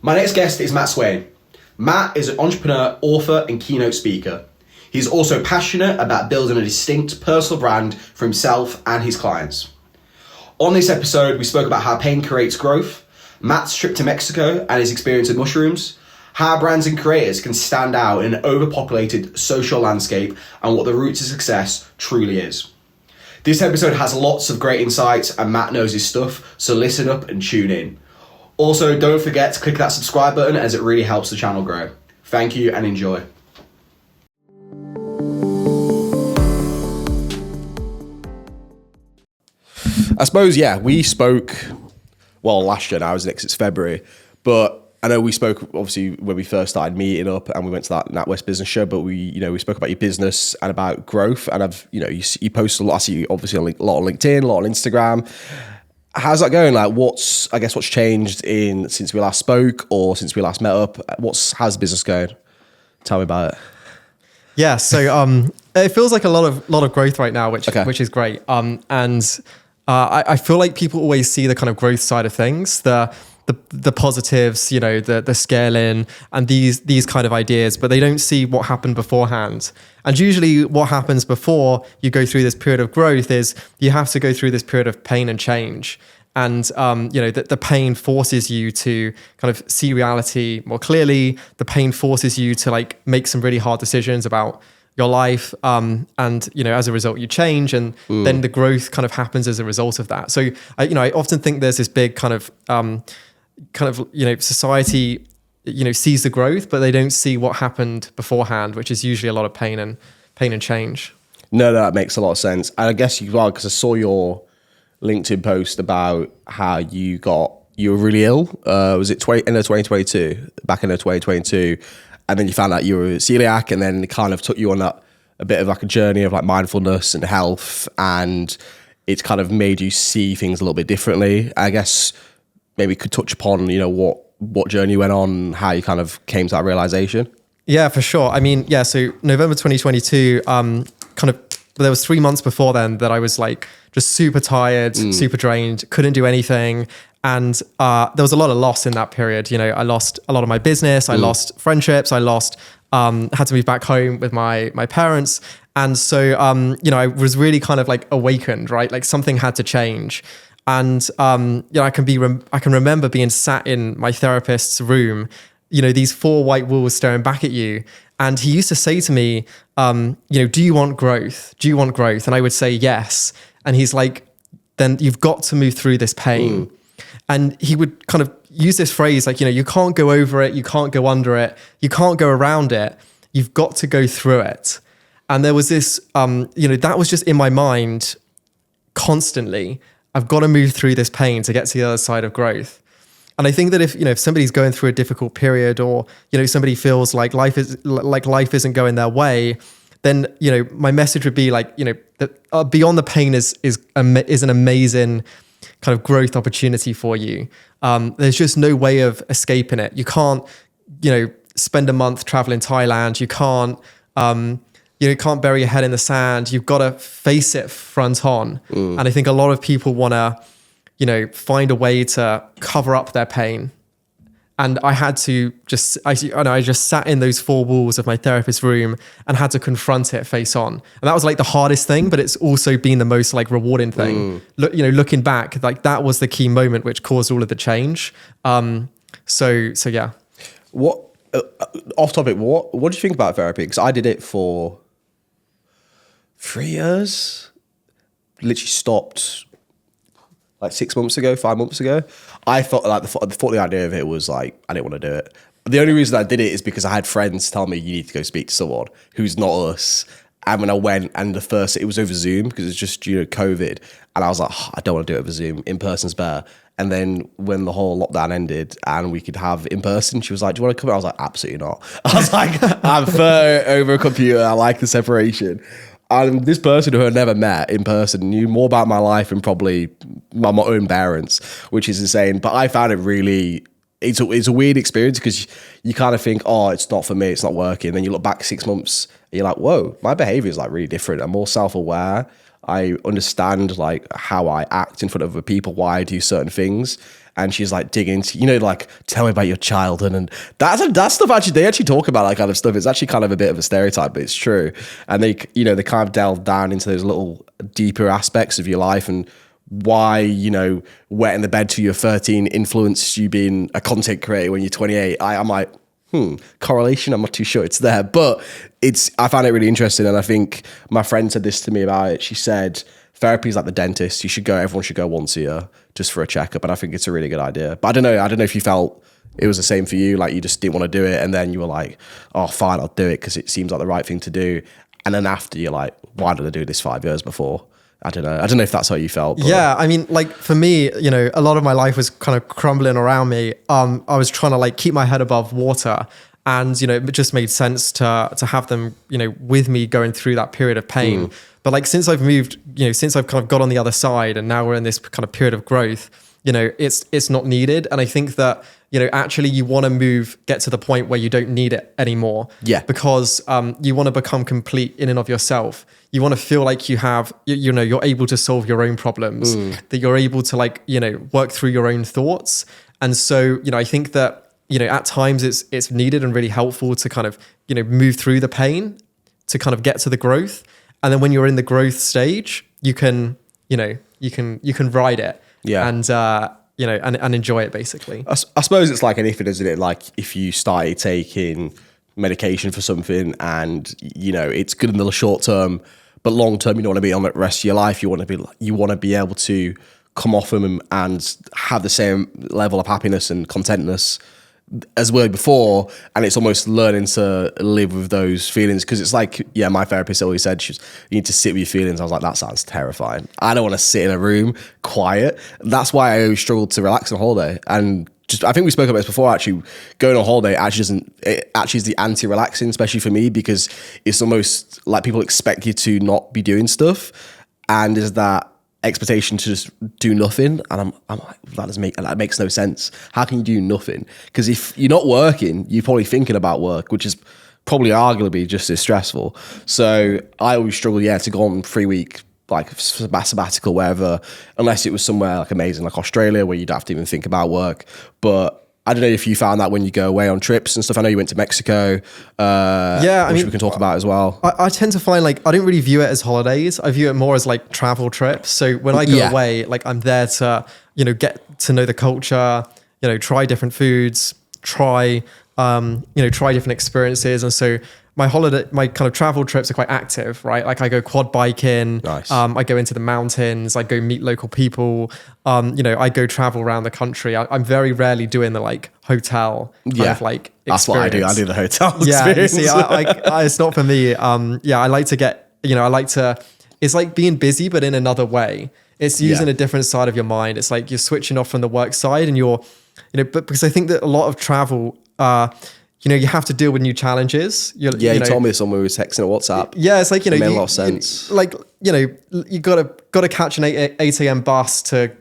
My next guest is Matt Swain. Matt is an entrepreneur, author, and keynote speaker. He's also passionate about building a distinct personal brand for himself and his clients. On this episode, we spoke about how pain creates growth, Matt's trip to Mexico and his experience with mushrooms, how brands and creators can stand out in an overpopulated social landscape, and what the route to success truly is. This episode has lots of great insights, and Matt knows his stuff, so listen up and tune in. Also, don't forget to click that subscribe button as it really helps the channel grow. Thank you and enjoy. I suppose, we spoke, last year now, it's February, but I know we spoke, obviously, when we first started meeting up and we went to that NatWest business show, but we spoke about your business and about growth, and you post a lot, I see you obviously a lot on LinkedIn, a lot on Instagram. How's that going? Like, what's changed since we last spoke or since we last met up? How's the business going? Tell me about it. Yeah, so it feels like a lot of growth right now, which is great. I feel like people always see the kind of growth side of things, the positives, the scaling and these kind of ideas, but they don't see what happened beforehand. And usually what happens before you go through this period of growth is you have to go through this period of pain and change. And, the pain forces you to kind of see reality more clearly. The pain forces you to make some really hard decisions about your life. And, as a result, you change, and then the growth kind of happens as a result of that. So, I often think there's this big society, sees the growth, but they don't see what happened beforehand, which is usually a lot of pain and change. No, that makes a lot of sense. And I guess because I saw your LinkedIn post about how you were really ill. Was it end of 2022, back in 2022, and then you found out you were celiac, and then it kind of took you on a bit of a journey of mindfulness and health, and it's kind of made you see things a little bit differently. I guess maybe could touch upon what journey you went on, how you kind of came to that realization. Yeah, for sure. So November 2022, there was 3 months before then that I was just super tired, super drained, couldn't do anything. And there was a lot of loss in that period. I lost a lot of my business. I lost friendships. I had to move back home with my parents. And so, I was really kind of awakened, right? Something had to change. And, I can remember being sat in my therapist's room, these 4 white walls staring back at you. And he used to say to me, do you want growth? Do you want growth? And I would say yes. And he's like, then you've got to move through this pain. And he would kind of use this phrase, you can't go over it. You can't go under it. You can't go around it. You've got to go through it. And there was this, that was just in my mind constantly. I've got to move through this pain to get to the other side of growth. And I think that if somebody's going through a difficult period, or somebody feels like life isn't going their way, then my message would be that beyond the pain is an amazing kind of growth opportunity for you. There's just no way of escaping it. You can't spend a month traveling Thailand. You can't you can't bury your head in the sand. You've got to face it front on. And I think a lot of people want to, find a way to cover up their pain. And I had to I just sat in those 4 walls of my therapist's room and had to confront it face on. And that was the hardest thing, but it's also been the most rewarding thing. Looking back, that was the key moment which caused all of the change. So yeah. What, off topic, what do you think about therapy? Because I did it for 3 years, literally stopped 6 months ago, 5 months ago. I felt the idea of it was I didn't want to do it. The only reason I did it is because I had friends tell me you need to go speak to someone who's not us. And when I went, and it was over Zoom because it's just COVID. And I was like, I don't want to do it over Zoom. In person's better. And then when the whole lockdown ended and we could have in person, she was like, do you want to come? I was like, absolutely not. I was like, I'm fair over a computer. I like the separation. And this person who I never met in person knew more about my life than probably my own parents, which is insane. But I found it really, it's a weird experience because you kind of think, oh, it's not for me, it's not working. Then you look back 6 months and you're like, whoa, my behavior is really different. I'm more self-aware. I understand how I act in front of other people, why I do certain things. and she's like digging into, like, tell me about your childhood, and that's stuff actually they actually talk about that kind of stuff. It's actually kind of a bit of a stereotype, but it's true. And they kind of delve down into those little deeper aspects of your life and why, wetting the bed till you're 13 influenced you being a content creator when you're 28. I'm like, correlation, I'm not too sure it's there, but I found it really interesting. And I think my friend said this to me about it. She said, therapy is like the dentist. Everyone should go once a year just for a checkup. And I think it's a really good idea. But I don't know if you felt it was the same for you, like you just didn't want to do it. And then you were like, oh, fine, I'll do it because it seems like the right thing to do. And then after you're like, why did I do this 5 years before? I don't know if that's how you felt. But. Yeah, I mean, like for me, a lot of my life was kind of crumbling around me. I was trying to like keep my head above water, and it just made sense to have them, with me going through that period of pain. But like since I've moved, since I've kind of got on the other side, and now we're in this kind of period of growth, it's not needed. And I think that actually you want to get to the point where you don't need it anymore. Yeah. Because you want to become complete in and of yourself. You want to feel like you have, you're able to solve your own problems, that you're able to like, work through your own thoughts. And so, I think that, at times it's needed and really helpful to kind of, move through the pain to kind of get to the growth. And then when you're in the growth stage, you can ride it. Yeah. And, and enjoy it basically. I suppose it's like anything, isn't it? Like if you started taking medication for something and, it's good in the short term, but long term, you don't want to be on it the rest of your life. You want to be able to come off them and have the same level of happiness and contentness as well before. And it's almost learning to live with those feelings. Because it's like, my therapist always said, you need to sit with your feelings. I was like, that sounds terrifying. I don't want to sit in a room quiet. That's why I always struggled to relax on holiday. And I think we spoke about this before, actually, going on holiday actually is the anti-relaxing, especially for me, because it's almost like people expect you to not be doing stuff. And there's that expectation to just do nothing. And I'm like, that makes no sense. How can you do nothing? Because if you're not working, you're probably thinking about work, which is probably arguably just as stressful. So I always struggle, to go on 3 week like sabbatical, wherever, unless it was somewhere like amazing, like Australia, where you don't have to even think about work. But I don't know if you found that when you go away on trips and stuff. I know you went to Mexico, which we can talk about as well. I tend to find like I don't really view it as holidays. I view it more as like travel trips. So when I go away, like I'm there to get to know the culture, try different foods, try different experiences. And so my kind of travel trips are quite active, right? Like I go quad biking, nice. I go into the mountains, I go meet local people, I go travel around the country. I'm very rarely doing the like hotel kind of like experience. That's what I do. I do the hotel experience. See, it's not for me. I like to get, it's like being busy, but in another way. It's using a different side of your mind. It's like you're switching off from the work side and you're, but because I think that a lot of travel, you have to deal with new challenges. You told me this when we were texting or WhatsApp. Yeah, it's like, it made a lot of sense. You got to catch an 8 a.m. bus to,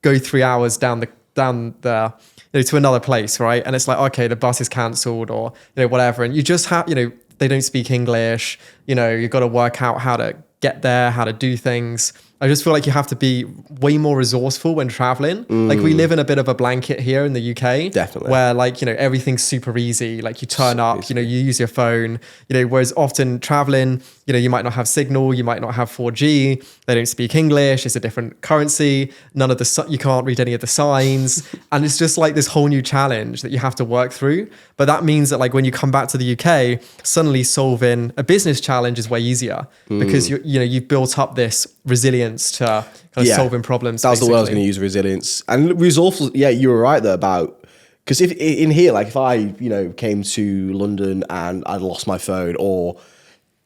go 3 hours down the to another place, right? And it's like, okay, the bus is cancelled or, whatever. And you just have, they don't speak English. You've got to work out how to get there, how to do things. I just feel like you have to be way more resourceful when traveling. Like we live in a bit of a blanket here in the UK. Definitely. Where like, everything's super easy. Like you turn up, you use your phone, whereas often traveling, you might not have signal, you might not have 4G. They don't speak English. It's a different currency. You can't read any of the signs. And it's just like this whole new challenge that you have to work through. But that means that like when you come back to the UK, suddenly solving a business challenge is way easier because you've built up this resilience to kind of solving problems. That was the word I was going to use, resilience. And resourceful, you were right there about, because if in here, like if I, came to London and I'd lost my phone or,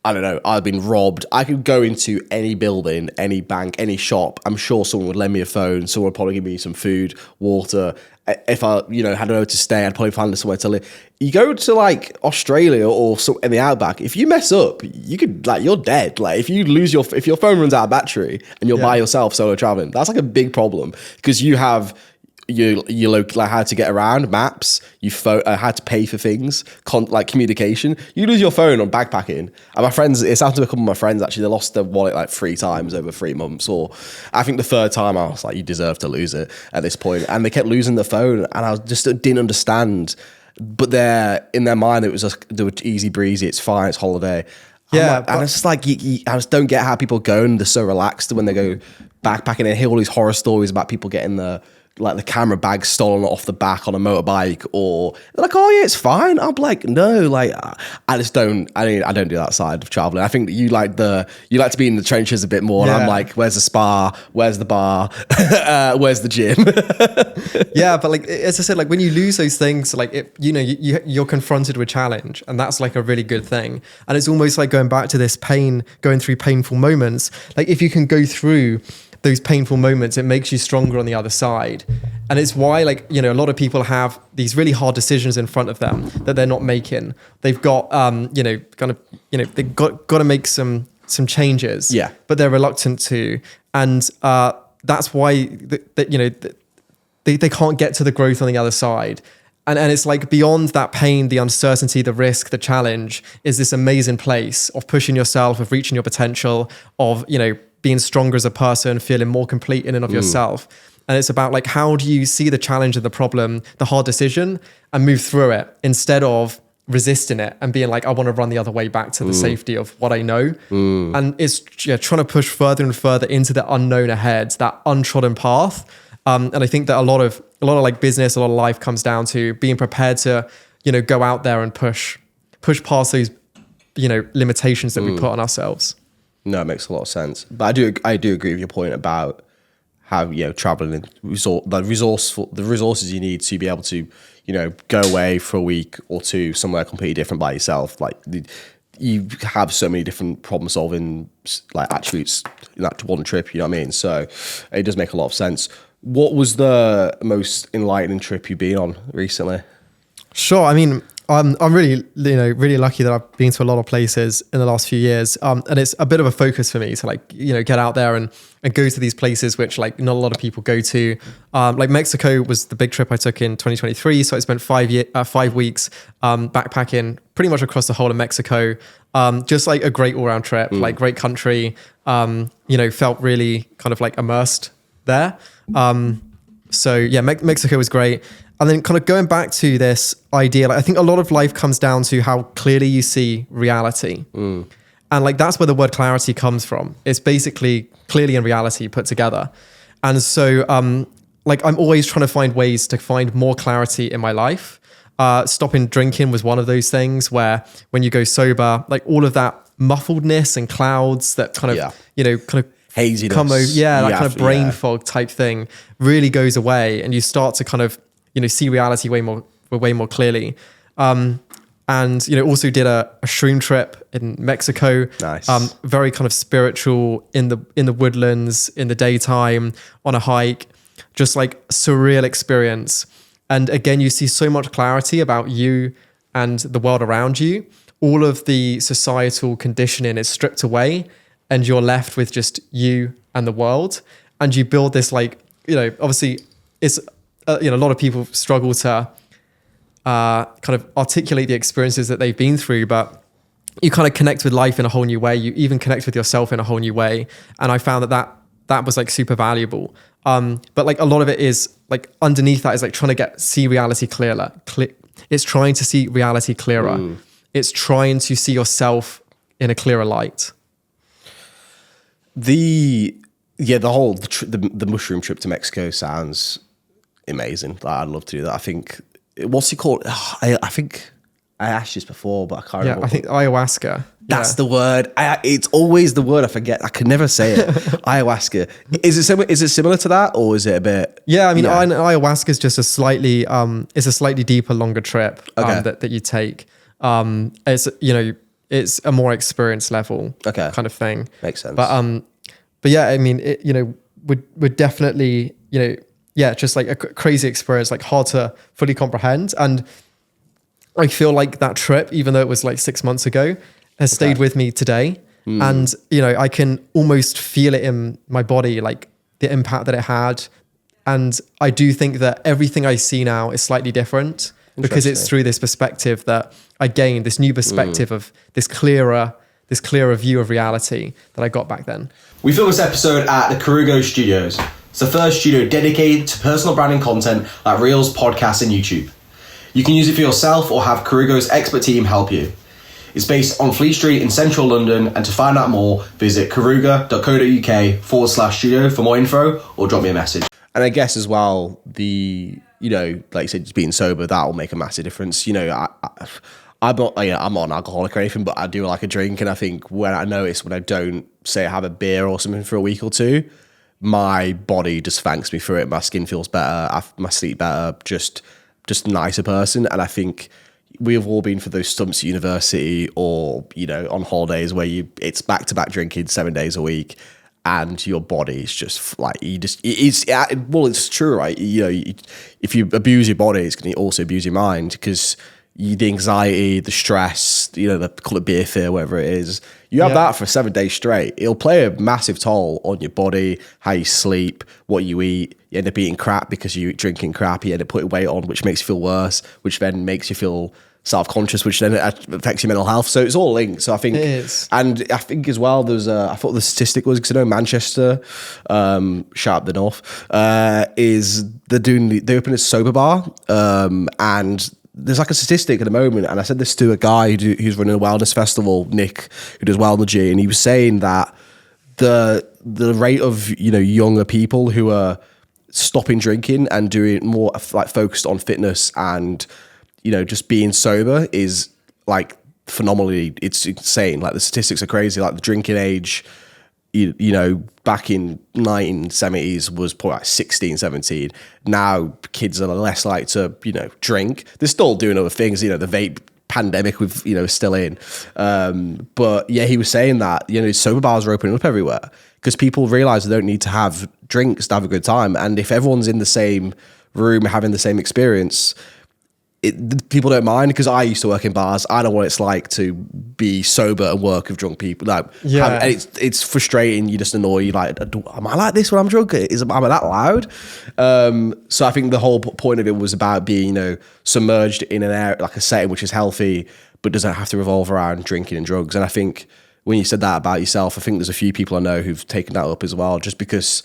I don't know, I'd been robbed, I could go into any building, any bank, any shop. I'm sure someone would lend me a phone. Someone would probably give me some food, water. If I, had nowhere to stay, I'd probably find somewhere to live. You go to like Australia or in the outback, if you mess up, you could you're dead. Like if you lose if your phone runs out of battery and you're by yourself solo traveling, that's like a big problem because you have like how to get around, maps, how to pay for things, like communication. You lose your phone on backpacking. And my friends, it's happened to a couple of my friends actually, they lost their wallet like 3 times over 3 months, or I think the 3rd time I was like, you deserve to lose it at this point. And they kept losing the phone, and I just didn't understand. But in their mind, it was just, they were easy breezy, it's fine, it's holiday. Yeah, and it's just like, I just don't get how people go and they're so relaxed when they go backpacking and hear all these horror stories about people getting the camera bag stolen off the back on a motorbike, or they're like, oh yeah, it's fine. I'm like, no, like I don't do that side of traveling. I think that you like to be in the trenches a bit more. And I'm like, where's the spa? Where's the bar? Where's the gym? Yeah, but like as I said, like when you lose those things, like you're confronted with challenge, and that's like a really good thing. And it's almost like going back to this pain, going through painful moments. Like if you can go through those painful moments, it makes you stronger on the other side. And it's why, like, a lot of people have these really hard decisions in front of them that they're not making. They've got, they've got to make some changes, but they're reluctant to. And that's why, they can't get to the growth on the other side. And it's like beyond that pain, the uncertainty, the risk, the challenge is this amazing place of pushing yourself, of reaching your potential, of, being stronger as a person, feeling more complete in and of yourself. And it's about like, how do you see the challenge and the problem, the hard decision, and move through it instead of resisting it and being like, I want to run the other way back to the safety of what I know. And it's trying to push further and further into the unknown ahead, that untrodden path. And I think that a lot of like business, a lot of life comes down to being prepared to, go out there and push past those, limitations that we put on ourselves. No, it makes a lot of sense. But I do agree with your point about how, traveling and the resources you need to be able to, go away for a week or two somewhere completely different by yourself. Like you have so many different problem solving like attributes in that one trip, you know what I mean? So it does make a lot of sense. What was the most enlightening trip you've been on recently? Sure. I mean, I'm really, really lucky that I've been to a lot of places in the last few years. And it's a bit of a focus for me to like, get out there and go to these places, which like not a lot of people go to. Like Mexico was the big trip I took in 2023. So I spent 5 weeks backpacking pretty much across the whole of Mexico. Just like a great all round trip, like great country, felt really kind of like immersed there. So yeah, Mexico was great. And then kind of going back to this idea, like I think a lot of life comes down to how clearly you see reality. And like, that's where the word clarity comes from. It's basically clearly and reality put together. And so like I'm always trying to find ways to find more clarity in my life. Stopping drinking was one of those things where when you go sober, like all of that muffledness and clouds that kind of, kind of haziness, come over, that kind of brain fog type thing really goes away, and you start to kind of see reality way more clearly. And also did a shroom trip in Mexico. Nice. Very kind of spiritual in the woodlands in the daytime on a hike, just like surreal experience. And again, you see so much clarity about you and the world around you. All of the societal conditioning is stripped away, and you're left with just you and the world. And you build this like, obviously it's, a lot of people struggle to kind of articulate the experiences that they've been through, but you kind of connect with life in a whole new way. You even connect with yourself in a whole new way. And I found that was like super valuable. But like a lot of it is like underneath that is like trying to see reality clearer. It's trying to see reality clearer. It's trying to see yourself in a clearer light. The mushroom trip to Mexico sounds amazing. I'd love to do that. I think, what's it called? I think I asked you this before, but I can't remember. I think ayahuasca. That's the word. It's always the word I forget. I can never say it. Ayahuasca. Is it similar to that, or is it a bit? Yeah, I mean, ayahuasca is just a slightly deeper, longer trip that you take. It's a more experienced level kind of thing. Makes sense. But yeah, I mean, would definitely, just like a crazy experience, like hard to fully comprehend. And I feel like that trip, even though it was like 6 months ago, has stayed with me today. And, I can almost feel it in my body, like the impact that it had And I do think that everything I see now is slightly different because it's through this perspective that I gained, this new perspective of this clearer view of reality that I got back then. We filmed this episode at the Karugo Studios. It's the first studio dedicated to personal branding content like Reels, podcasts, and YouTube. You can use it for yourself or have Karugo's expert team help you. It's based on Fleet Street in central London, and to find out more, visit karuga.co.uk/studio for more info or drop me a message. And I guess as well, like you said, just being sober, that will make a massive difference. I'm not an alcoholic or anything, but I do like a drink. And I think when I don't, say I have a beer or something for a week or two, my body just thanks me for it. My skin feels better, my sleep better, just a nicer person. And I think we've all been for those stumps at university or, on holidays where it's back-to-back drinking 7 days a week. And your body is just like, it's true, right? If you abuse your body, it's going to also abuse your mind, because the anxiety, the stress, they call it beer fear, whatever it is. You have that for 7 days straight. It'll play a massive toll on your body, how you sleep, what you eat. You end up eating crap because you're drinking crap. You end up putting weight on, which makes you feel worse, which then makes you feel self-conscious, which then affects your mental health. So it's all linked. So I think, and I think as well, I thought the statistic was, because I know Manchester, shout out the north, they open a sober bar, and there's like a statistic at the moment, and I said this to a guy who's running a wellness festival, Nick, who does Wellnergy, and he was saying that the rate of younger people who are stopping drinking and doing more like focused on fitness and just being sober is like phenomenally, it's insane. Like the statistics are crazy. Like the drinking age, back in 1970s was probably like 16, 17. Now kids are less likely to, drink. They're still doing other things, the vape pandemic with, still in. But yeah, he was saying that, sober bars are opening up everywhere because people realize they don't need to have drinks to have a good time. And if everyone's in the same room having the same experience, people don't mind, because I used to work in bars. I know what it's like to be sober and work with drunk people. And it's frustrating. You just annoy. You like, am I like this when I'm drunk? Am I that loud? So I think the whole point of it was about being, submerged in an area, like a setting which is healthy, but doesn't have to revolve around drinking and drugs. And I think when you said that about yourself, I think there's a few people I know who've taken that up as well, just because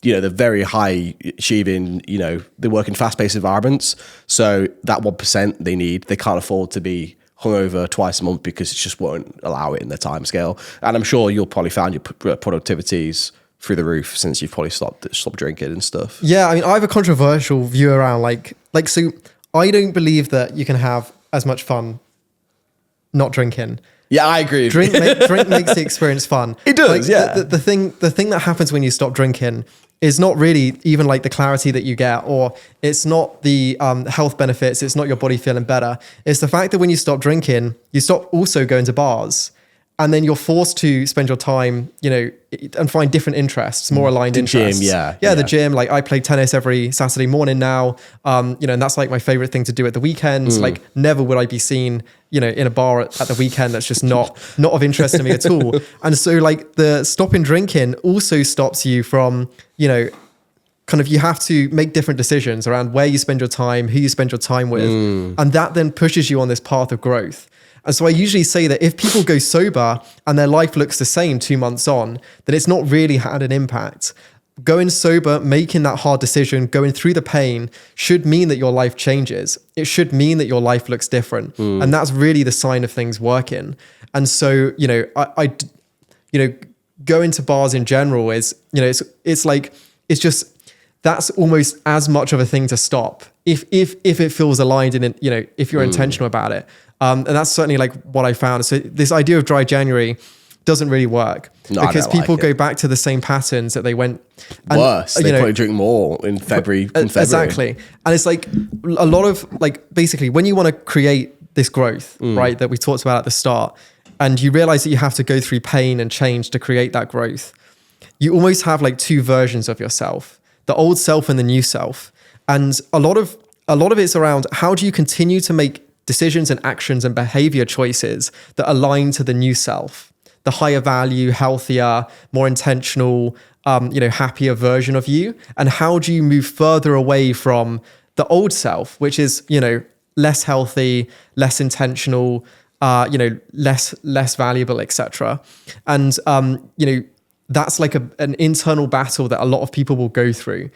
they're very high achieving, they work in fast-paced environments. So that 1% they need, they can't afford to be hungover twice a month because it just won't allow it in their time scale. And I'm sure you'll probably find your productivities through the roof since you've probably stopped drinking and stuff. Yeah, I mean, I have a controversial view around so I don't believe that you can have as much fun not drinking. Yeah, I agree. Drink makes the experience fun. It does, yeah. The thing that happens when you stop drinking is not really even like the clarity that you get, or it's not the health benefits. It's not your body feeling better. It's the fact that when you stop drinking, you stop also going to bars, and then you're forced to spend your time, and find different interests, more aligned interests. Gym, the gym. Like I play tennis every Saturday morning now, and that's like my favorite thing to do at the weekends. Like never would I be seen, in a bar at the weekend. That's just not of interest to me at all. And so like the stopping drinking also stops you from, kind of, you have to make different decisions around where you spend your time, who you spend your time with. And that then pushes you on this path of growth. And so I usually say that if people go sober and their life looks the same 2 months on, then it's not really had an impact. Going sober, making that hard decision, going through the pain should mean that your life changes. It should mean that your life looks different. And that's really the sign of things working. And so, I going to bars in general is, it's just, that's almost as much of a thing to stop if it feels aligned and, if you're intentional about it. And that's certainly like what I found. So this idea of dry January doesn't really work because people go back to the same patterns that they went. And, worse, they probably drink more in February. Exactly. And it's like a lot of basically when you want to create this growth, right, that we talked about at the start, and you realize that you have to go through pain and change to create that growth, you almost have like two versions of yourself, the old self and the new self. And a lot of it's around how do you continue to make decisions and actions and behavior choices that align to the new self, the higher value, healthier, more intentional, happier version of you? And how do you move further away from the old self, which is, less healthy, less intentional, less valuable, etc. And, that's like an internal battle that a lot of people will go through.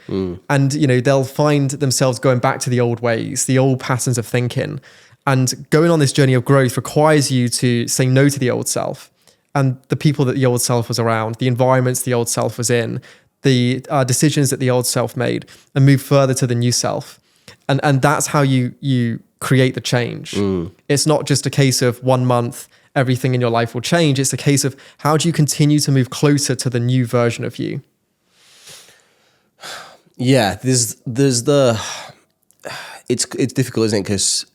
And, they'll find themselves going back to the old ways, the old patterns of thinking. And going on this journey of growth requires you to say no to the old self and the people that the old self was around, the environments the old self was in, the decisions that the old self made, and move further to the new self. And that's how you create the change. It's not just a case of 1 month, everything in your life will change. It's a case of how do you continue to move closer to the new version of you? Yeah, there's it's difficult, isn't it? Because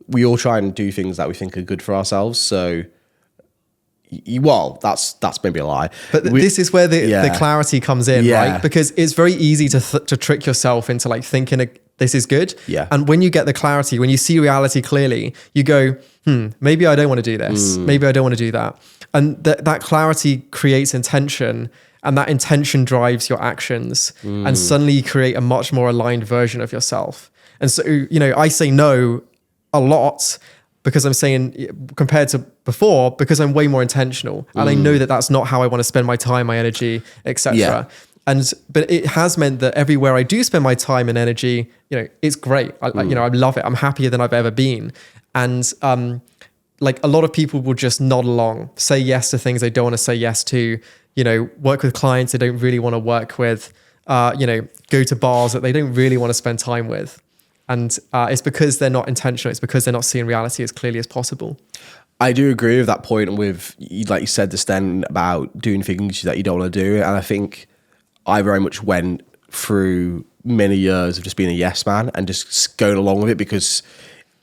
we all try and do things that we think are good for ourselves. So, that's maybe a lie. But this is where the clarity comes in, Yeah. right? Because it's very easy to trick yourself into like thinking this is good. Yeah. And when you get the clarity, when you see reality clearly, you go, maybe I don't want to do this. Maybe I don't want to do that. And that clarity creates intention, and that intention drives your actions. And suddenly you create a much more aligned version of yourself. And so, I say no a lot because I'm saying, compared to before, because I'm way more intentional. And I know that that's not how I want to spend my time, my energy, etc. Yeah. But it has meant that everywhere I do spend my time and energy, it's great. I love it. I'm happier than I've ever been. And like a lot of people will just nod along, say yes to things they don't want to say yes to, work with clients they don't really want to work with, go to bars that they don't really want to spend time with. And it's because they're not intentional. It's because they're not seeing reality as clearly as possible. I do agree with that point with, like you said, just then about doing things that you don't want to do. And I think I very much went through many years of just being a yes man and just going along with it because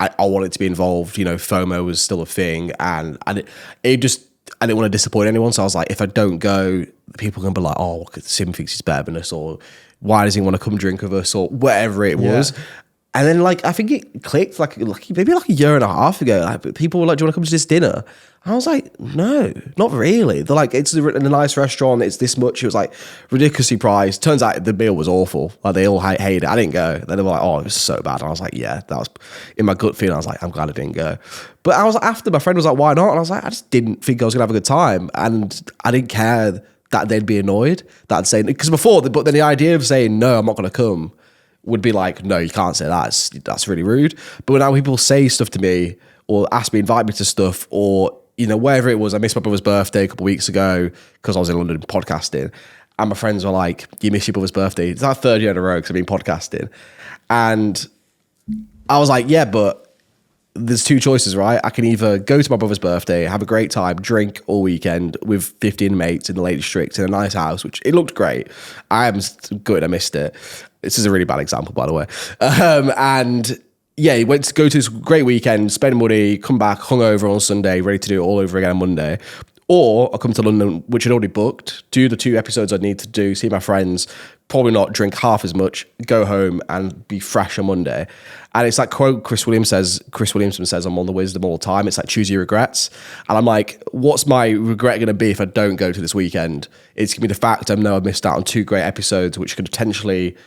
I wanted to be involved. FOMO was still a thing, and I didn't want to disappoint anyone. So I was like, if I don't go, people are going to be like, oh, Sim thinks he's better than us, or why does he want to come drink with us, or whatever it was. And then I think it clicked maybe a year and a half ago. Like, people were like, do you want to come to this dinner? And I was like, no, not really. They're like, it's in a nice restaurant. It's this much. It was like ridiculously priced. Turns out the meal was awful. Like they all hated it. I didn't go. Then they were like, oh, it was so bad. And I was like, yeah, that was in my gut feeling. I was like, I'm glad I didn't go. But I was after my friend was like, why not? And I was like, I just didn't think I was going to have a good time. And I didn't care that they'd be annoyed that I'd say, because before, but then the idea of saying, no, I'm not going to come would be like, no, you can't say that. That's really rude. But when now people say stuff to me or ask me, invite me to stuff, or, wherever it was, I missed my brother's birthday a couple of weeks ago because I was in London podcasting. And my friends were like, you missed your brother's birthday. It's our third year in a row because I've been podcasting. And I was like, yeah, but there's two choices, right? I can either go to my brother's birthday, have a great time, drink all weekend with 15 mates in the Lake District in a nice house, which it looked great. I am good. I missed it. This is a really bad example, by the way. And yeah, he went to go to this great weekend, spend money, come back hungover on Sunday, ready to do it all over again on Monday. Or I come to London, which I'd already booked, do the 2 episodes I need to do, see my friends, probably not drink half as much, go home and be fresh on Monday. And it's like quote Chris Williamson says I'm on the wisdom all the time. It's like, choose your regrets. And I'm like, what's my regret going to be if I don't go to this weekend? It's going to be the fact I know I've missed out on 2 great episodes, which could potentially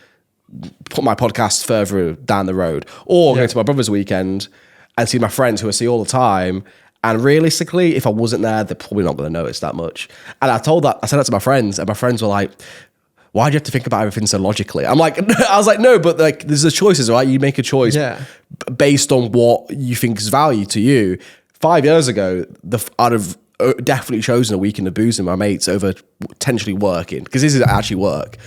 put my podcast further down the road, or go to my brother's weekend and see my friends who I see all the time. And realistically, if I wasn't there, they're probably not going to notice that much. And I said that to my friends, and my friends were like, why do you have to think about everything so logically? I was like, no, but like, there's the choices, right? You make a choice based on what you think is value to you. 5 years ago, I'd have definitely chosen a weekend of booze with my mates over potentially working, because this is actually work.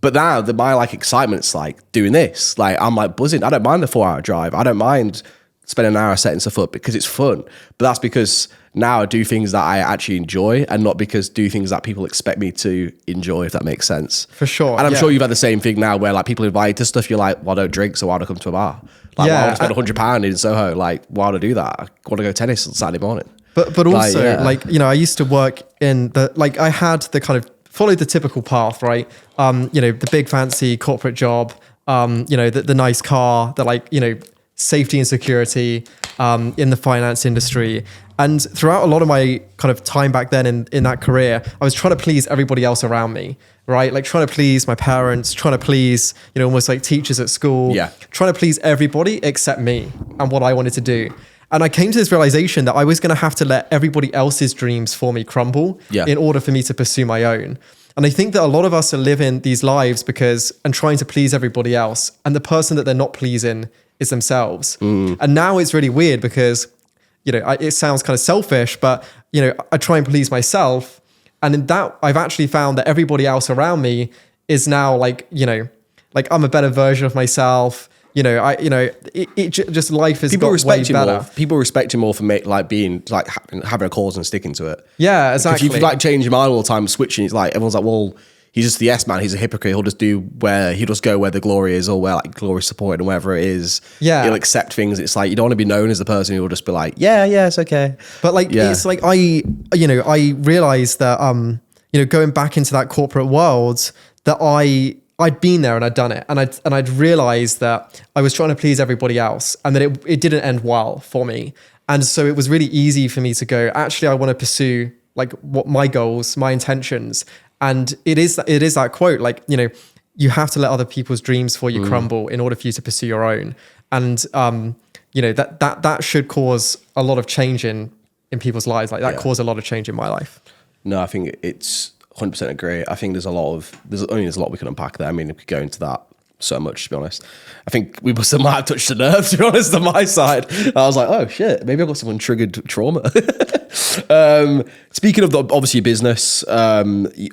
But now my excitement's like doing this. Like, I'm like buzzing. I don't mind the 4-hour drive. I don't mind spending an hour setting stuff up because it's fun. But that's because now I do things that I actually enjoy, and not because do things that people expect me to enjoy, if that makes sense. For sure. And I'm sure you've had the same thing now where like people invite you to stuff, you're like, well, I don't drink, so why would I come to a bar? Like, why would I spend £100 in Soho? Like, why would I do that? I want to go tennis on Saturday morning. But also, I used to work in I had the kind of followed the typical path, right? The big fancy corporate job, the nice car, safety and security in the finance industry. And throughout a lot of my kind of time back then in that career, I was trying to please everybody else around me, right? Like trying to please my parents, trying to please, almost like teachers at school, trying to please everybody except me and what I wanted to do. And I came to this realization that I was going to have to let everybody else's dreams for me crumble in order for me to pursue my own. And I think that a lot of us are living these lives and trying to please everybody else. And the person that they're not pleasing is themselves. And now it's really weird because, it sounds kind of selfish, but, I try and please myself. And in that, I've actually found that everybody else around me is now like I'm a better version of myself. Just life has people got respect way you better. more. People respect you more for being like having a cause and sticking to it. Yeah, exactly. If you like change your mind all the time, switching, it's like everyone's like, well, he's just the yes man. He's a hypocrite. He'll just go where the glory is, or where like glory is supported, and wherever it is. Yeah, he'll accept things. It's like you don't want to be known as the person who will just be like, yeah, it's okay. But it's like I realized that going back into that corporate world, that I'd been there and I'd done it, and I'd realized that I was trying to please everybody else, and that it didn't end well for me. And so it was really easy for me to go, actually, I want to pursue like what my goals, my intentions. And it is that quote, like, you have to let other people's dreams for you crumble in order for you to pursue your own. And, that should cause a lot of change in people's lives. Like that caused a lot of change in my life. No, I think it's 100% agree. I think there's a lot we can unpack there. I mean, we could go into that so much, to be honest. I think we might have touched the nerve, to be honest, on my side. I was like, oh shit, maybe I've got some untriggered trauma. Speaking of obviously business,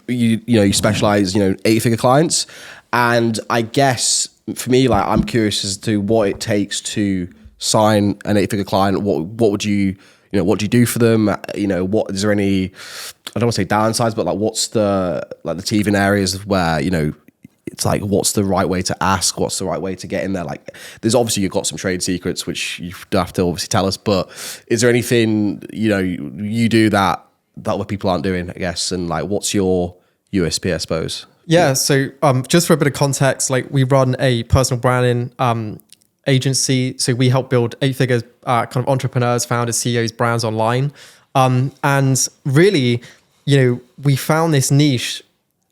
you specialize, 8-figure clients. And I guess for me, like, I'm curious as to what it takes to sign an 8-figure client. What would you, what do you do for them? What is there any, I don't want to say downsides, but like, what's the teething areas where, it's like, what's the right way to ask? What's the right way to get in there? Like, there's obviously, you've got some trade secrets, which you have to obviously tell us, but is there anything, you do that what people aren't doing, I guess? And like, what's your USP, I suppose? Yeah. So just for a bit of context, like we run a personal branding agency. So we help build 8-figure kind of entrepreneurs, founders, CEOs, brands online. And really, we found this niche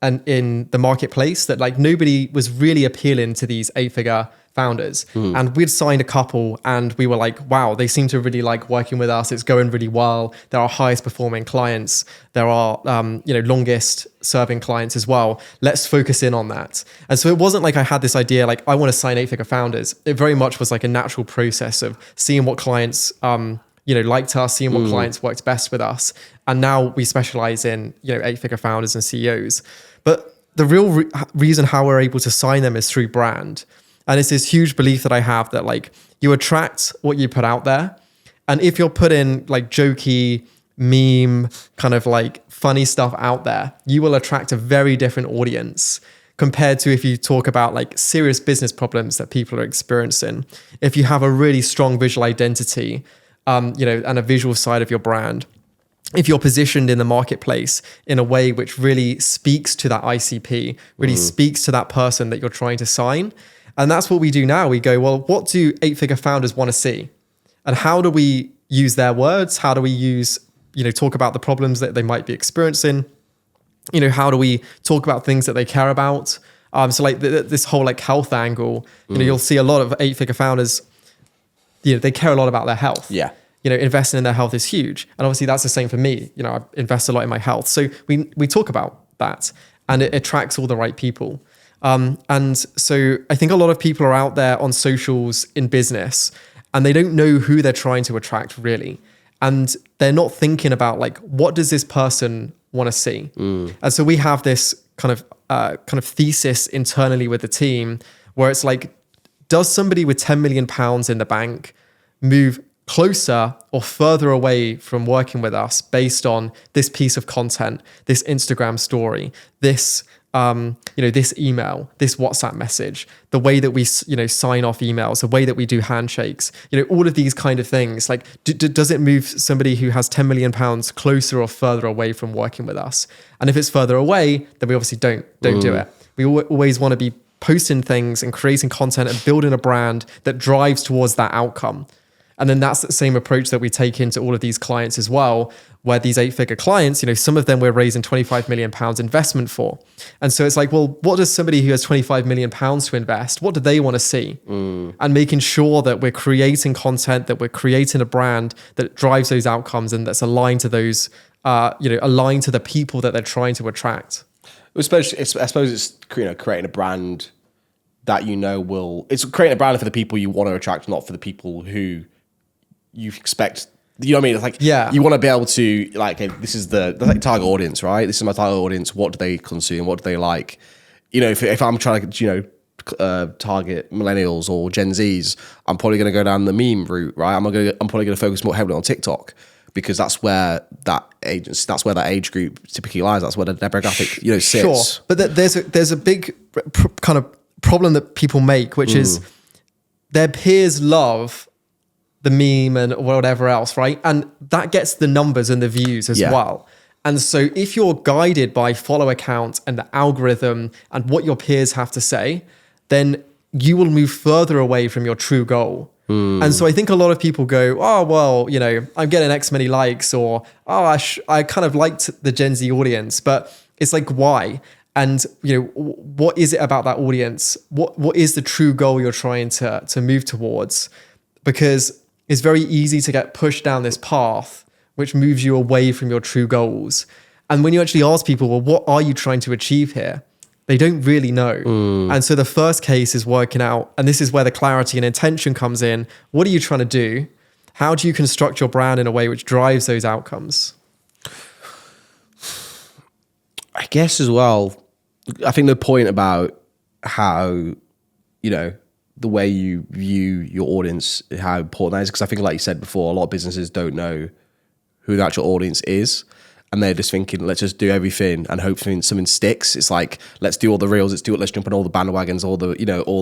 and in the marketplace that like nobody was really appealing to these 8-figure founders. And we'd signed a couple and we were like, wow, they seem to really like working with us. It's going really well. They're our highest performing clients. They're our, longest serving clients as well. Let's focus in on that. And so it wasn't like I had this idea, like I want to sign 8-figure founders. It very much was like a natural process of seeing what clients, liked us, seeing what clients worked best with us. And now we specialize in, 8-figure founders and CEOs. But the real reason how we're able to sign them is through brand. And it's this huge belief that I have that like you attract what you put out there. And if you're putting like jokey, meme, kind of like funny stuff out there, you will attract a very different audience compared to if you talk about like serious business problems that people are experiencing. If you have a really strong visual identity, and a visual side of your brand, if you're positioned in the marketplace in a way which really speaks to that ICP, really speaks to that person that you're trying to sign. And that's what we do now. We go, well, what do 8-figure founders want to see? And how do we use their words? How do we use, talk about the problems that they might be experiencing? How do we talk about things that they care about? So like this whole like health angle, you'll see a lot of 8-figure founders, they care a lot about their health. Yeah. Investing in their health is huge. And obviously that's the same for me. I invest a lot in my health. So we talk about that and it attracts all the right people. And so I think a lot of people are out there on socials in business and they don't know who they're trying to attract really. And they're not thinking about like, what does this person want to see? And so we have this kind of thesis internally with the team where it's like, does somebody with 10 million pounds in the bank move closer or further away from working with us based on this piece of content, this Instagram story, this this email, this WhatsApp message, the way that we sign off emails, the way that we do handshakes, all of these kind of things. Like, does it move somebody who has 10 million pounds closer or further away from working with us? And if it's further away, then we obviously don't do it. We always want to be posting things and creating content and building a brand that drives towards that outcome. And then that's the same approach that we take into all of these clients as well, where these 8-figure clients, some of them we're raising £25 million investment for. And so it's like, well, what does somebody who has £25 million to invest, what do they want to see? And making sure that we're creating content, that we're creating a brand that drives those outcomes and that's aligned to those, aligned to the people that they're trying to attract. I suppose it's creating a brand that it's creating a brand for the people you want to attract, not for the people who you expect. You know what I mean? It's like, you want to be able to, like, this is the target audience, right? This is my target audience. What do they consume? What do they like? If I'm trying to, target millennials or Gen Zs, I'm probably going to go down the meme route, right? I'm probably going to focus more heavily on TikTok because that's where that age group typically lies. That's where the demographic, sits. Sure, but there's a big kind of problem that people make, which is their peers love the meme and whatever else, right? And that gets the numbers and the views as well. And so if you're guided by follow account and the algorithm and what your peers have to say, then you will move further away from your true goal. And so I think a lot of people go, oh, well, I'm getting X many likes, or, oh, I kind of liked the Gen Z audience, but it's like, why? And, what is it about that audience? What is the true goal you're trying to move towards? Because it's very easy to get pushed down this path, which moves you away from your true goals. And when you actually ask people, well, what are you trying to achieve here? They don't really know. And so the first case is working out, and this is where the clarity and intention comes in. What are you trying to do? How do you construct your brand in a way which drives those outcomes? I guess as well, I think the point about how, the way you view your audience, how important that is, because I think, like you said before, a lot of businesses don't know who the actual audience is, and they're just thinking, let's just do everything and hope something sticks. It's like, let's do all the reels, let's jump on all the bandwagons, all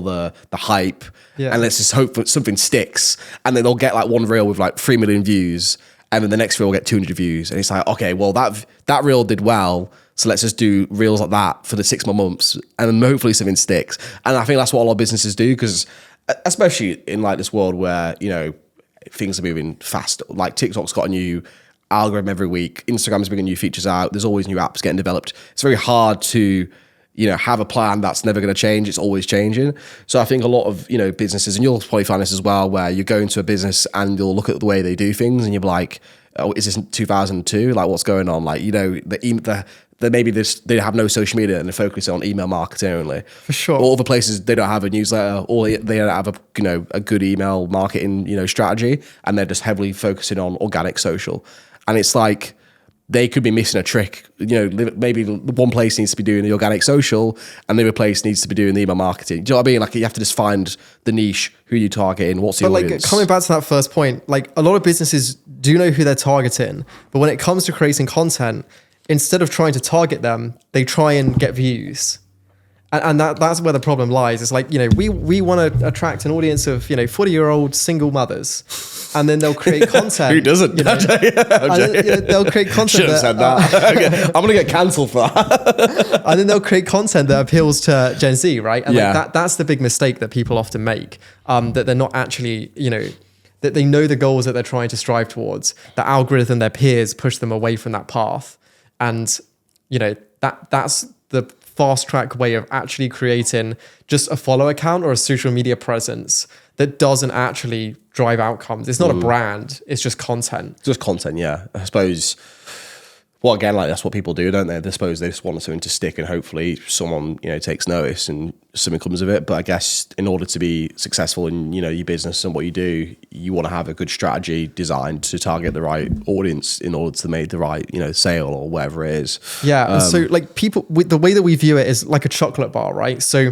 the hype, and let's just hope that something sticks. And then they'll get like one reel with like 3 million views, and then the next reel will get 200 views, and it's like, okay, well that reel did well, so let's just do reels like that for the 6 more months, and then hopefully something sticks. And I think that's what a lot of businesses do, because especially in like this world where, things are moving fast, like TikTok's got a new algorithm every week, Instagram's bringing new features out, there's always new apps getting developed. It's very hard to, have a plan that's never going to change. It's always changing. So I think a lot of, businesses, and you'll probably find this as well, where you go into a business and you'll look at the way they do things and you're like, oh, is this 2002? Like, what's going on? Like, maybe they have no social media and they're focusing on email marketing only. For sure. Or other places, they don't have a newsletter, or they don't have a good email marketing, strategy, and they're just heavily focusing on organic social. And it's like, they could be missing a trick. Maybe one place needs to be doing the organic social and the other place needs to be doing the email marketing. Do you know what I mean? Like, you have to just find the niche, who you targeting, what's the audience. Like, coming back to that first point, like, a lot of businesses do know who they're targeting, but when it comes to creating content, instead of trying to target them, they try and get views. And that's where the problem lies. It's like, we want to attract an audience of, 40-year-old single mothers. And then they'll create content. Who doesn't? They'll create content. Should have said that. Okay. I'm going to get cancelled for that. And then they'll create content that appeals to Gen Z, right? And that's the big mistake that people often make, that they're not actually, that they know the goals that they're trying to strive towards. The algorithm, their peers push them away from that path. And, that's the fast track way of actually creating just a follow account or a social media presence that doesn't actually drive outcomes. It's not a brand, it's just content. Just content, yeah. I suppose, well, again, like, that's what people do, don't they? I suppose they just want something to stick and hopefully someone, takes notice and something comes of it. But I guess in order to be successful in, your business and what you do, you want to have a good strategy designed to target the right audience in order to make the right, sale or whatever it is. Yeah. And so, like, people, with the way that we view it is like a chocolate bar, right? So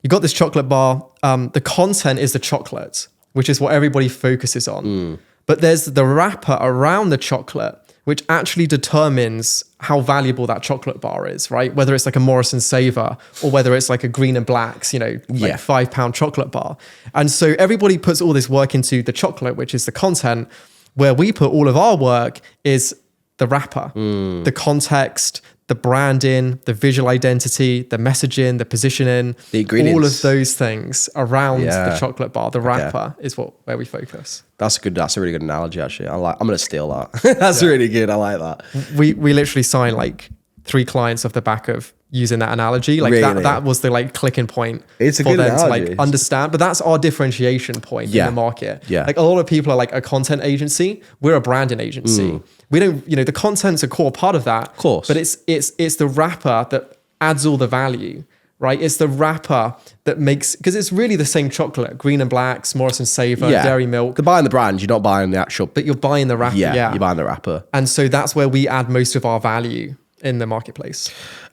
you got this chocolate bar, the content is the chocolate, which is what everybody focuses on. But there's the wrapper around the chocolate, which actually determines how valuable that chocolate bar is, right? Whether it's like a Morrison Savor or whether it's like a Green and Black's, £5 chocolate bar. And so everybody puts all this work into the chocolate, which is the content. Where we put all of our work is the wrapper, the context, the branding, the visual identity, the messaging, the positioning, The ingredients. all of those things around Yeah. the chocolate bar, the wrapper is where we focus. That's a really good analogy, actually. I'm going to steal that. That's really good. I like that. We literally signed like 3 clients off the back of using that analogy. Like Really? that was the like clicking point It's a for good them to analogy. like understand. But that's our differentiation point Yeah. in the market. Yeah. Like a lot of people are like a content agency. We're a branding agency. We don't, the content's a core part of that. Of course. But it's the wrapper that adds all the value, right? It's the wrapper that makes, because it's really the same chocolate, Green and Blacks, Morrison Savor, Dairy Milk, They're buying the brand. You're not buying the actual. but you're buying the wrapper. Yeah, you're buying the wrapper. And so that's where we add most of our value in the marketplace.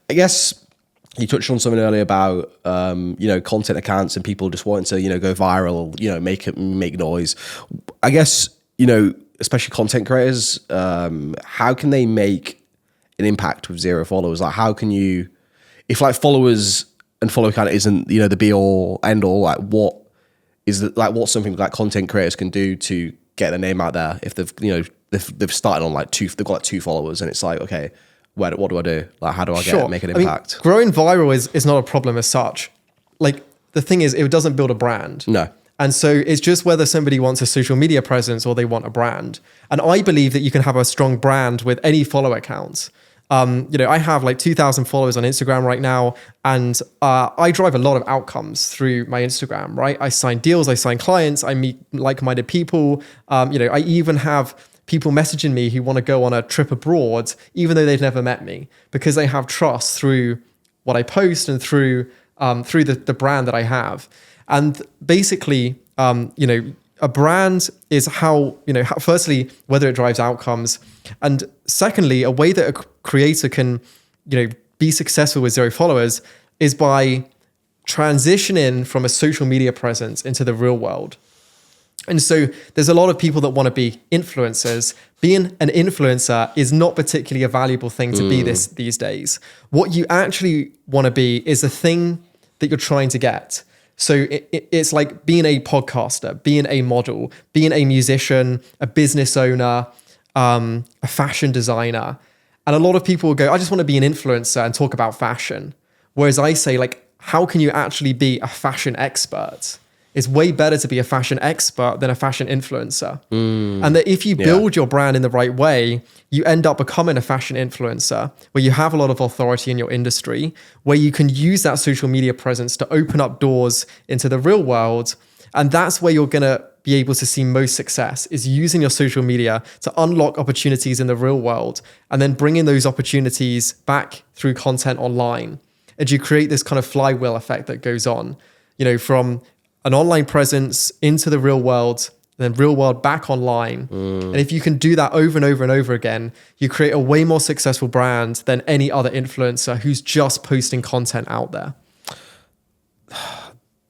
I guess you touched on something earlier about content accounts and people just wanting to go viral, make noise. I guess especially content creators, how can they make an impact with 0 followers? Like, how can you, if like followers and follow count isn't the be all end all, like what's something like content creators can do to get their name out there if they've started on like they've got like 2 followers and it's like, okay, what do I do? Like, how do I make an impact? Growing viral is not a problem as such. Like the thing is, it doesn't build a brand. No. And so it's just whether somebody wants a social media presence or they want a brand. And I believe that you can have a strong brand with any follower accounts. I have like 2,000 followers on Instagram right now, and I drive a lot of outcomes through my Instagram, right? I sign deals, I sign clients, I meet like-minded people. I even have people messaging me who want to go on a trip abroad, even though they've never met me, because they have trust through what I post and through the brand that I have. And basically, a brand is how, firstly, whether it drives outcomes. And secondly, a way that a creator can, be successful with 0 followers is by transitioning from a social media presence into the real world. And so there's a lot of people that want to be influencers. Being an influencer is not particularly a valuable thing to be these days. What you actually want to be is the thing that you're trying to get. So it's like being a podcaster, being a model, being a musician, a business owner, a fashion designer. And a lot of people will go, I just want to be an influencer and talk about fashion. Whereas I say, like, how can you actually be a fashion expert? It's way better to be a fashion expert than a fashion influencer. And that if you build your brand in the right way, you end up becoming a fashion influencer where you have a lot of authority in your industry, where you can use that social media presence to open up doors into the real world. And that's where you're going to be able to see most success, is using your social media to unlock opportunities in the real world and then bringing those opportunities back through content online. And you create this kind of flywheel effect that goes on, from an online presence into the real world, then real world back online. And if you can do that over and over and over again, you create a way more successful brand than any other influencer who's just posting content out there.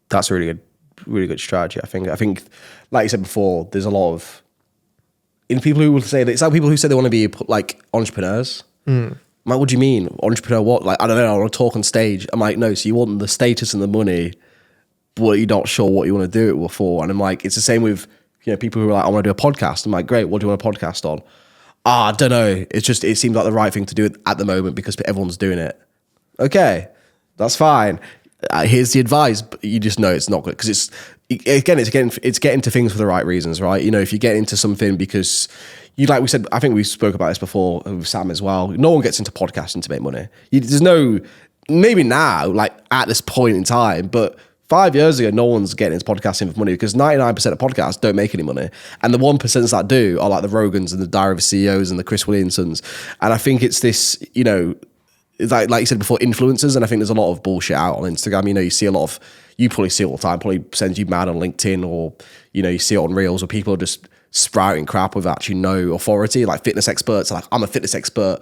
That's a really good strategy. I think, like you said before, there's a lot of people who will say that it's like people who say they want to be like entrepreneurs. I'm like, what do you mean entrepreneur? What? Like, I don't know. I want to talk on stage. I'm like, no. So you want the status and the money, but you're not sure what you want to do it for. And I'm like, it's the same with people who are like, I want to do a podcast. I'm like, great. What do you want a podcast on? I don't know. It seems like the right thing to do at the moment because everyone's doing it. Okay, that's fine. Here's the advice, but you just know it's not good because it's getting to things for the right reasons, right? If you get into something because like we said, I think we spoke about this before with Sam as well. No one gets into podcasting to make money. There's no, maybe now, like at this point in time, but 5 years ago, no one's getting into podcasting for money because 99% of podcasts don't make any money. And the 1% that do are like the Rogans and the Diary of CEOs and the Chris Williamsons. And I think it's this, like you said before, influencers. And I think there's a lot of bullshit out on Instagram. You see a lot of, you probably see it all the time, probably sends you mad on LinkedIn or, you see it on Reels where people are just sprouting crap with actually no authority. Like fitness experts are like, I'm a fitness expert.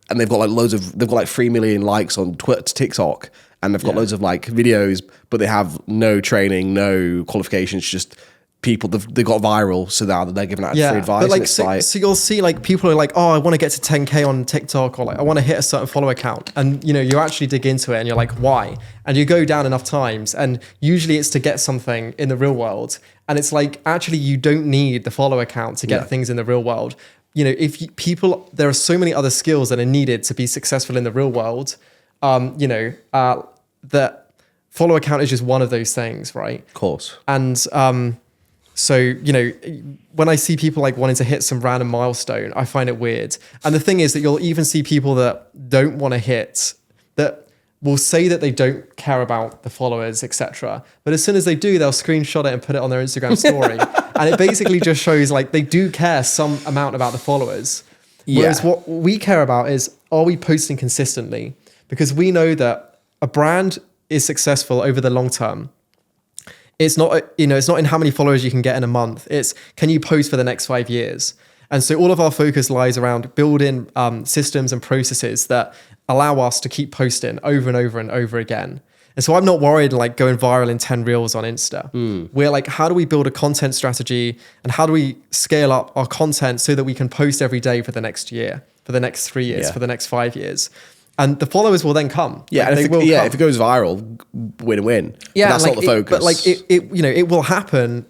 And they've got like 3 million likes on TikTok. And they've got loads of like videos, but they have no training, no qualifications, just people, they've got viral. So now they're giving out free advice. But like, so you'll see like people are like, oh, I want to get to 10K on TikTok, or like, I want to hit a certain follower count. And you actually dig into it and you're like, why? And you go down enough times and usually it's to get something in the real world. And it's like, actually, you don't need the follower count to get things in the real world. there are so many other skills that are needed to be successful in the real world. That follower count is just one of those things, right? Of course. And so, when I see people like wanting to hit some random milestone, I find it weird. And the thing is that you'll even see people that don't want to hit, that will say that they don't care about the followers, etc. But as soon as they do, they'll screenshot it and put it on their Instagram story. And it basically just shows like they do care some amount about the followers. Whereas what we care about is, are we posting consistently? Because we know that a brand is successful over the long term. It's not, it's not in how many followers you can get in a month. It's, can you post for the next 5 years? And so all of our focus lies around building systems and processes that allow us to keep posting over and over and over again. And so I'm not worried like going viral in 10 reels on Insta. We're like, how do we build a content strategy and how do we scale up our content so that we can post every day for the next year, for the next 3 years, for the next 5 years? And the followers will then come. Yeah, like, if it goes viral, win-win. Yeah, but that's not the focus. But like it will happen,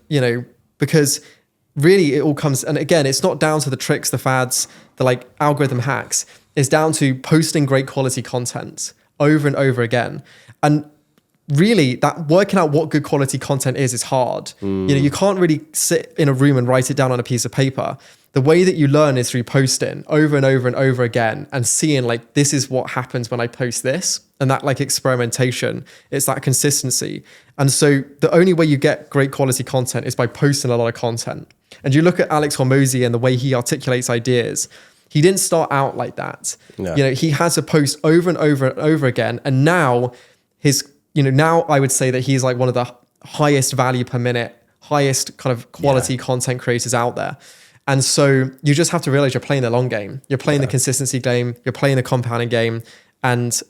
because really it all comes, and again, it's not down to the tricks, the fads, the like algorithm hacks. It's down to posting great quality content over and over again. And really that working out what good quality content is hard. You can't really sit in a room and write it down on a piece of paper. The way that you learn is through posting over and over and over again and seeing like, this is what happens when I post this, and that like experimentation, it's that consistency. And so the only way you get great quality content is by posting a lot of content. And you look at Alex Hormozy and the way he articulates ideas, he didn't start out like that. No. He has to post over and over and over again. And now now I would say that he's like one of the highest value per minute, highest kind of quality content creators out there. And so you just have to realize you're playing the long game. You're playing the consistency game. You're playing the compounding game. And,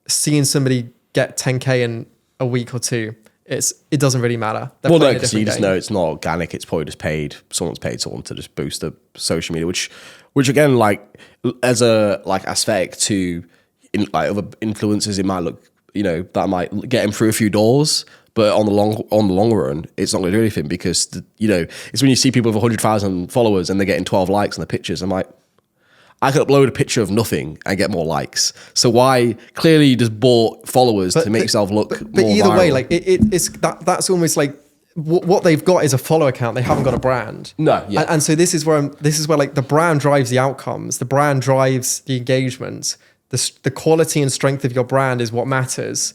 seeing somebody get 10K in a week or two, it doesn't really matter. Well, no, because you just know it's not organic. It's probably just paid. Someone's paid someone to just boost the social media, which again, like as a like aesthetic to other influencers, it might look, that might get him through a few doors. But on the long run, it's not going to do anything because it's when you see people with 100,000 followers and they're getting 12 likes on the pictures. I'm like, I could upload a picture of nothing and get more likes. So why? Clearly, you just bought followers to make yourself look more But either viral. way, like it's that's almost like what they've got is a follower account. They haven't got a brand. No, yeah. And so this is where like the brand drives the outcomes. The brand drives the engagement. The quality and strength of your brand is what matters.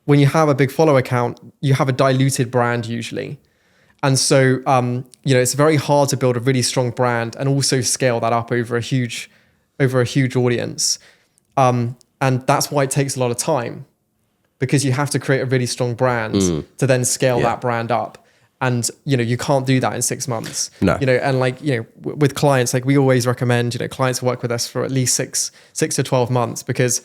When you have a big follower account, you have a diluted brand usually. And so, it's very hard to build a really strong brand and also scale that up over a huge audience. And that's why it takes a lot of time, because you have to create a really strong brand to then scale that brand up. And, you can't do that in 6 months. No. And like, with clients, like we always recommend, clients work with us for at least six to 12 months, because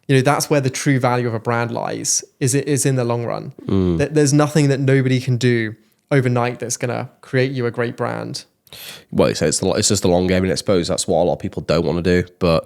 that's where the true value of a brand lies, is in the long run. There's nothing that nobody can do overnight that's going to create you a great brand. Well, it's just the long game, and I suppose that's what a lot of people don't want to do. But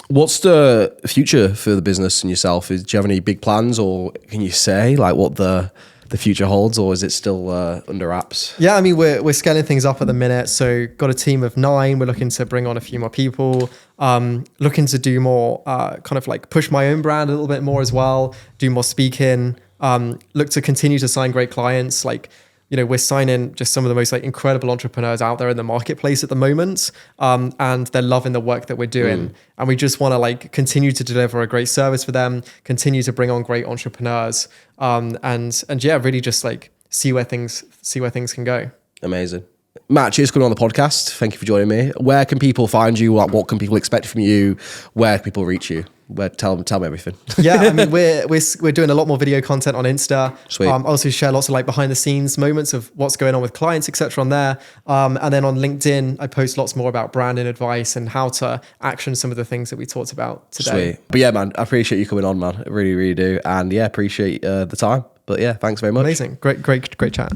what's the future for the business and yourself? Do you have any big plans, or can you say like what the future holds, or is it still under wraps? Yeah, I mean, we're scaling things up at the minute. So got a team of 9. We're looking to bring on a few more people, looking to do more, kind of like push my own brand a little bit more as well, do more speaking, look to continue to sign great clients. Like, we're signing just some of the most like incredible entrepreneurs out there in the marketplace at the moment. And they're loving the work that we're doing. And we just want to like continue to deliver a great service for them, continue to bring on great entrepreneurs. And yeah, really just like see where things can go. Amazing. Matt, cheers for coming on the podcast. Thank you for joining me. Where can people find you? What can people expect from you? Where can people reach you? Tell me everything. Yeah, I mean, we're doing a lot more video content on Insta. Sweet. Also share lots of like behind the scenes moments of what's going on with clients, etc. on there. And then on LinkedIn, I post lots more about branding advice and how to action some of the things that we talked about today. Sweet. But yeah, man, I appreciate you coming on, man. I really, really do. And yeah, appreciate the time. But yeah, thanks very much. Amazing. Great chat.